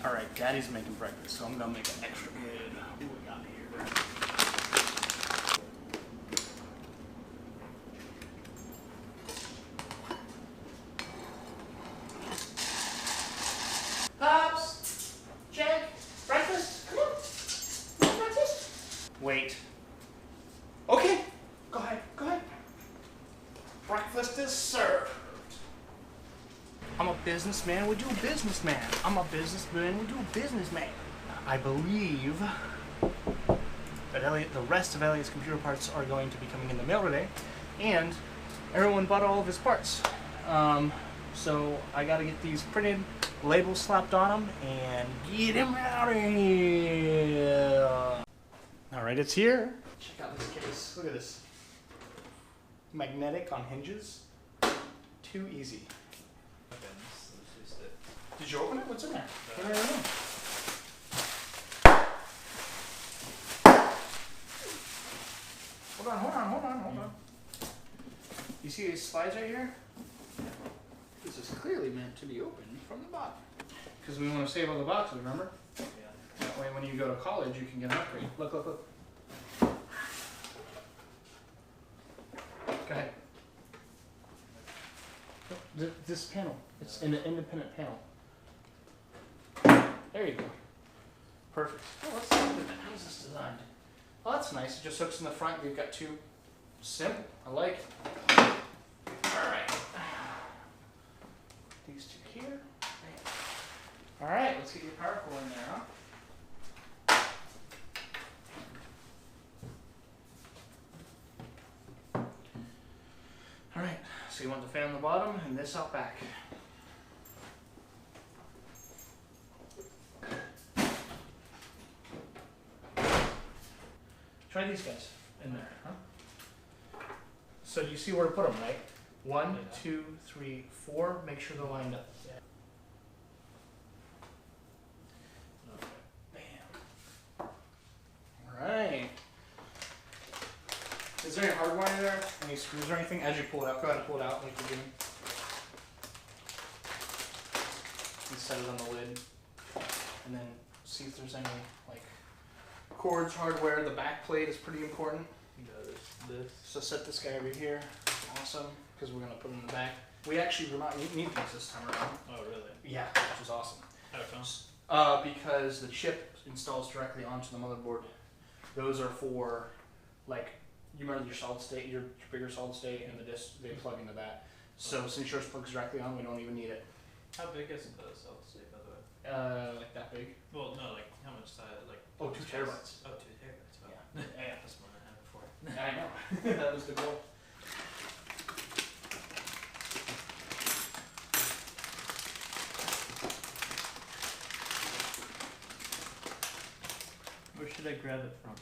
Alright, Daddy's making breakfast, so I'm gonna make it extra good. What do we got here? Pops! Jake! Breakfast? Come on! Breakfast? Wait. Okay! Go ahead, go ahead. Breakfast is served. I'm a businessman, we do businessman. I'm a businessman, we do businessman. I believe that the rest of Elliott's computer parts are going to be coming in the mail today, and everyone bought all of his parts. So I gotta get these printed, labels slapped on them, and get him out of here. Alright, it's here. Check out this case. Look at this. Magnetic on hinges. Too easy. Did you open it? What's in there? I don't know. Hold on. You see these slides right here? This is clearly meant to be opened from the bottom. Because we want to save all the boxes, remember? Yeah. That way when you go to college, you can get an upgrade. Look, look, look. Go ahead. This panel. It's an independent panel. There you go. Perfect. Oh, let's look at that. How is this designed? Oh, that's nice. It just hooks in the front. You've got two. Simple. I like it. Alright. These two here. Alright, let's get your power cord in there, huh? Alright, so you want the fan on the bottom and this out back. Try these guys in there, huh? So you see where to put them, right? 1, 2, 3, 4. Make sure they're lined up. Yeah. Bam. Alright. Is there any hard wire there? Any screws or anything? As you pull it out, go ahead and pull it out like you're doing. And set it on the lid. And then see if there's any like cords, hardware. The back plate is pretty important. So set this guy over here. Awesome, because we're gonna put him in the back. We actually do not need these this time around. Oh really? Yeah, which was awesome. How come? Because the chip installs directly onto the motherboard. Those are for, like, you remember your solid state, your bigger solid state, and the disc, they plug into that. So since yours plugs directly on, we don't even need it. How big is the solid state, by the way? Like that big? Well, no, like how much size? Like 2 terabytes. Oh, 2 terabytes. Wow. Yeah. Yeah. That's more than I had before. I know. That was the goal. Where should I grab it from?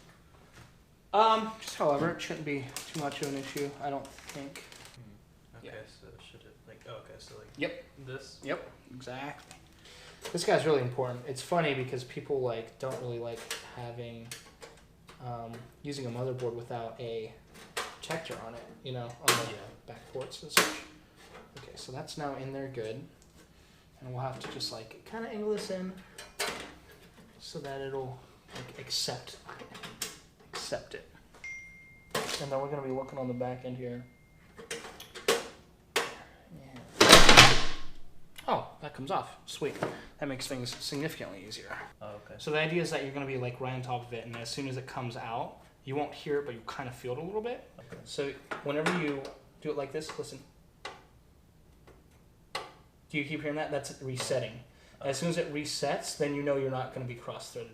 Just however, it shouldn't be too much of an issue, I don't think. Okay, yeah. So should it like, oh, okay, so like yep. This? Yep, exactly. This guy's really important. It's funny because people like don't really like having, using a motherboard without a protector on it, you know, on the back ports and such. Okay, so that's now in there good. And we'll have to just like kind of angle this in so that it'll like accept it. And then we're going to be working on the back end here. Yeah. Oh, that comes off. Sweet. That makes things significantly easier. Oh, okay. So the idea is that you're going to be like right on top of it, and as soon as it comes out, you won't hear it, but you kind of feel it a little bit. Okay. So whenever you do it like this, listen. Do you keep hearing that? That's resetting. As soon as it resets, then you know you're not going to be cross-threaded.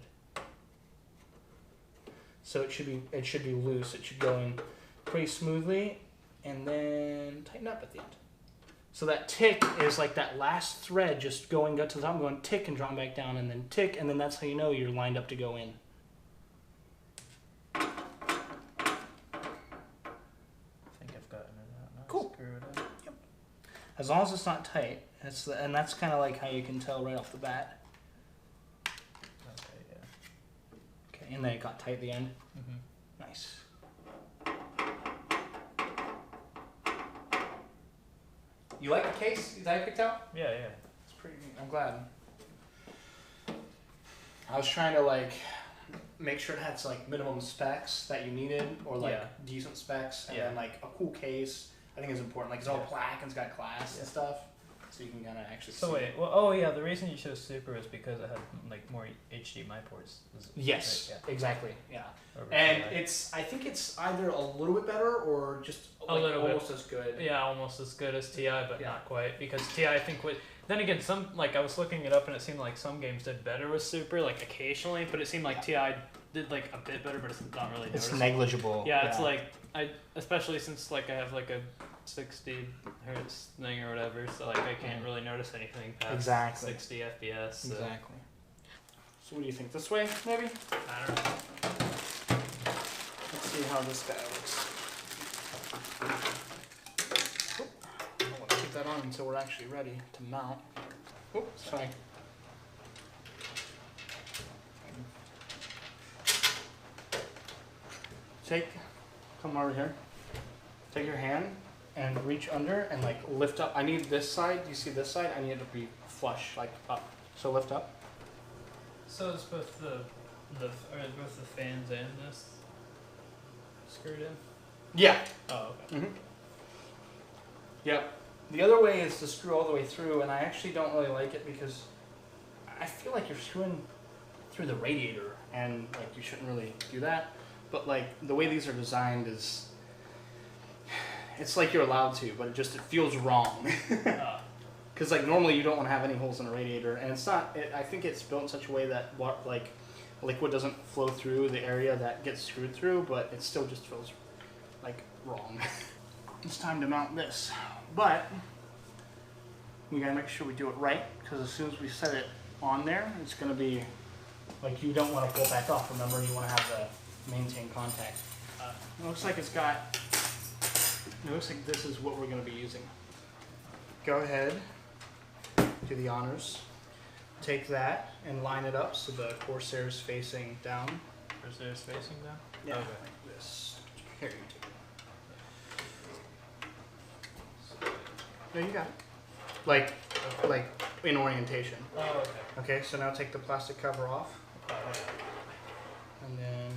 So it should be loose. It should go in pretty smoothly, and then tighten up at the end. So that tick is like that last thread just going up to the top, going tick and drawing back down, and then tick, and then that's how you know you're lined up to go in. I think I've gotten it out now. Cool. Screw it up. Yep. As long as it's not tight, and that's kind of like how you can tell right off the bat. Okay, yeah. Okay, and then it got tight at the end. Mm-hmm. Nice. You like the case that I picked out? Yeah, yeah. It's pretty neat. I'm glad. I was trying to like make sure it had like minimum specs that you needed, or like decent specs, and then like a cool case. I think is important. Like it's all black and it's got glass and stuff, so you can kind of actually. So see wait, it. well, oh yeah, the reason you chose Super is because it had like more HDMI ports. Yes, right? exactly. Yeah, Over and TI. I think it's either a little bit better or just like almost as good. Yeah, almost as good as TI, but not quite, because TI I think would. Then again, some like I was looking it up and it seemed like some games did better with Super, like occasionally, but it seemed like TI did like a bit better, but it's not really noticeable. It's negligible. Yeah, it's like especially since like I have like a 60 hertz thing or whatever, so like I can't really notice anything past 60 FPS. So. Exactly. So what do you think? This way, maybe? I don't know. Let's see how this guy looks. Oh, I want to keep that on until we're actually ready to mount. Oh, sorry. Come over here. Take your hand and reach under and like lift up. I need this side. You see this side? I need it to be flush, like up. So lift up. So it's both both the fans and this screwed in? Yeah. Oh, okay. Mm-hmm. Yep. The other way is to screw all the way through, and I actually don't really like it because I feel like you're screwing through the radiator, and like you shouldn't really do that. But like the way these are designed is, it's like you're allowed to, but it feels wrong. Because like normally you don't want to have any holes in a radiator, and it's not. I think it's built in such a way that like liquid doesn't flow through the area that gets screwed through, but it still just feels like wrong. It's time to mount this, but we gotta make sure we do it right, because as soon as we set it on there, it's gonna be like you don't want to pull back off. Remember, you want to have the maintain contact. It looks like it's got. It looks like this is what we're gonna be using. Go ahead. Do the honors. Take that and line it up so the Corsair's facing down. Corsair's facing down? Yeah. Okay. Like this. Here, you take it. No, you got it. Like in orientation. Oh, okay. Okay, so now take the plastic cover off. And then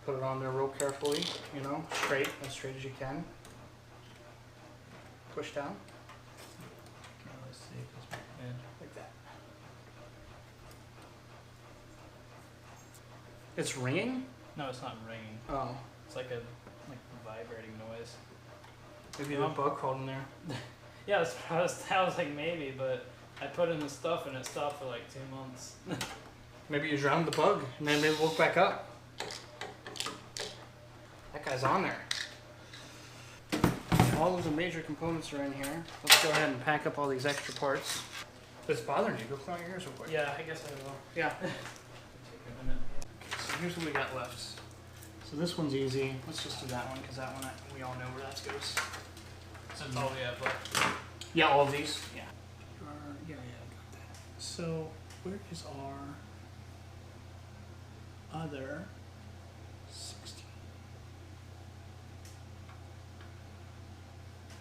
put it on there real carefully, you know, straight, as straight as you can. Push down. Let's see if it's in. Like that. It's ringing? No, it's not ringing. Oh. It's like a vibrating noise. Maybe a bug crawled in there. Yeah, I was like maybe, but I put in the stuff and it stopped for like 2 months. Maybe you drowned the bug and then maybe it woke back up. That guy's on there. All of the major components are in here. Let's go ahead and pack up all these extra parts. If it's bothering you, go clean out your ears real quick. Yeah, I guess I will. Yeah. Take a minute. Okay, so here's what we got left. So this one's easy. Let's just do that one, because that one, we all know where that goes. That's all we have left. Yeah, all of these? Yeah. Yeah, I got that. So, where is our other 16?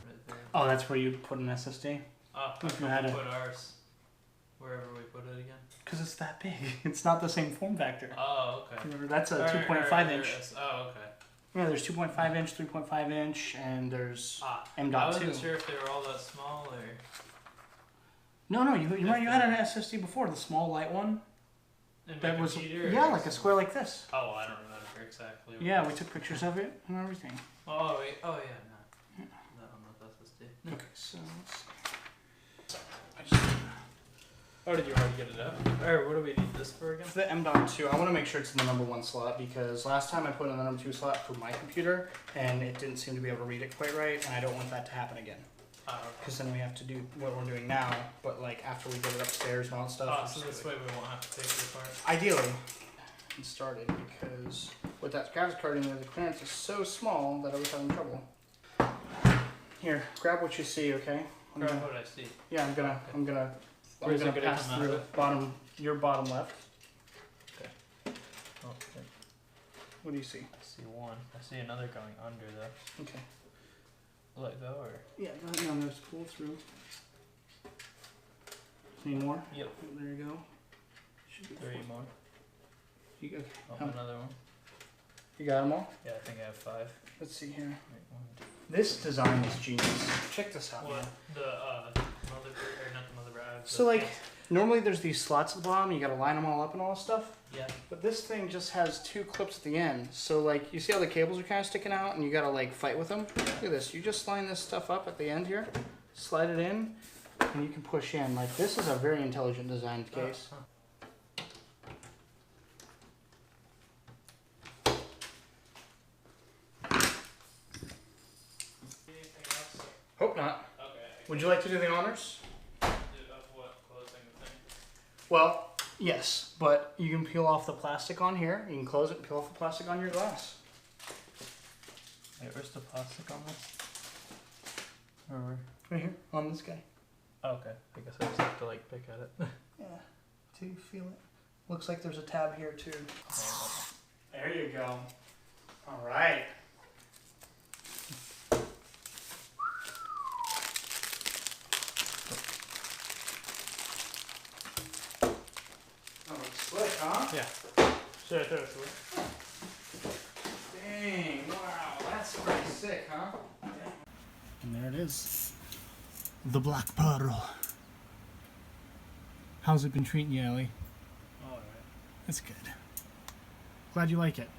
Right there. Oh, that's where you put an SSD? Oh, If we you had put ours wherever we put it again. Because it's that big. It's not the same form factor. Oh, okay. Remember, that's a 2.5 inch. Oh, okay. Yeah, there's 2.5 inch, 3.5 inch, and there's M.2. I wasn't sure if they were all that small or... No, you remember you had an SSD before, the small light one? That was yeah, like a square like this. Oh, I don't remember exactly. Yeah, we took pictures of it and everything. Oh, wait. Oh, yeah, no. That one with SSD. Okay, so let's see. Oh, did you already get it out? Or what do we need this for again? For the M.2, I want to make sure it's in the number 1 slot, because last time I put it in the number 2 slot for my computer, and it didn't seem to be able to read it quite right, and I don't want that to happen again. Because then we have to do what we're doing now, but like after we get it upstairs and all that stuff. Oh, so this way we won't have to take it apart. Ideally. It started because with that graphics card in there, the clearance is so small that I was having trouble. Here, grab what you see, okay? Grab what I see. Yeah, I'm gonna pass come through out? your bottom left. Okay. Oh, okay. What do you see? I see one. I see another going under though. Okay. Will it go or? Yeah, go ahead and just pull through. Any more? Yep. There you go. Should be 3 more. You, okay. Another one. You got them all? Yeah, I think I have 5. Let's see here. Wait, 1, 2. This design is genius. Check this out. What? Man. The motherboard, or not the motherboard. I have So the like, fans. normally there's these slots at the bottom. You got to line them all up and all this stuff. Yeah. But this thing just has 2 clips at the end. So like, you see how the cables are kind of sticking out, and you got to like fight with them. Look at this. You just line this stuff up at the end here, slide it in, and you can push in. Like, this is a very intelligent designed case. Anything else? Hope not. Okay. Would you like to do the honors? Of what? Closing the thing? Well, yes, but you can peel off the plastic on here. You can close it and peel off the plastic on your glass. Wait, where's the plastic on this? Or Right here, on this guy. oh, okay. I guess I just have to like pick at it. Yeah, to feel it. Looks like there's a tab here too. There you go. All right. That looks slick, huh? Yeah. Should I throw it through? Dang, wow, that's pretty sick, huh? And there it is. The Black Pearl. How's it been treating you, Ellie? Alright. That's good. Glad you like it.